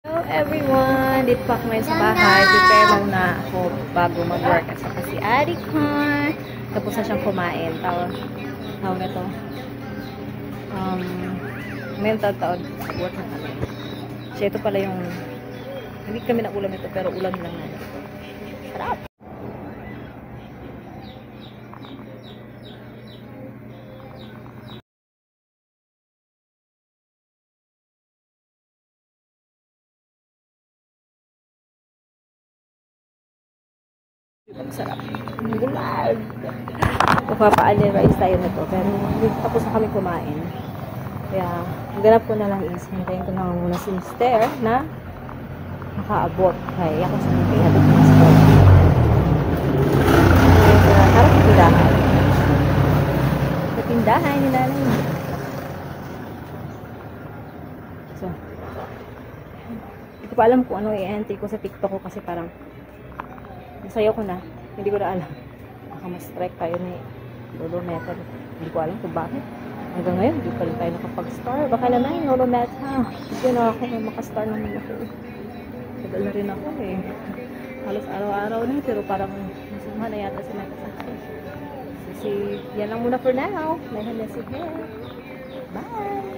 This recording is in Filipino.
Hello everyone! Dito pa ako ngayon sa bahay. Prepare muna ako bago mag-work. At saka si Aricon. Tapos na siyang kumain. Tawag na to. Ngayon taon work na kami. Siya ito pala yung hindi kami na ulam ito pero ulam lang na. Sarap! Ang sarap. Bulag. Papapaanin rice tayo na to. Pero tapos na kami kumain. Kaya, ang ganap ko na lang is, hintayin ko na muna si Mister na nakaabot. Kaya, ako sa mga ihabot ng Mister. Harap sa tindahan. Sa tindahan, nilalay. So, hindi ko pa alam kung ano i-entry ko sa TikTok ko kasi parang nasayaw ko na. Hindi ko na alam. Baka ma-strike tayo ni Lolo Meta. Hindi ko alam kung bakit. Hanggang ngayon, hindi pa rin tayo nakapag-star. Baka naman, Lolo Meta. Hindi na ako makastar naman ako. Tagal na rin ako eh. Halos araw-araw na. Pero parang masama na yata si Meta sa akin. Yan lang muna for now. May hanesi here. Bye!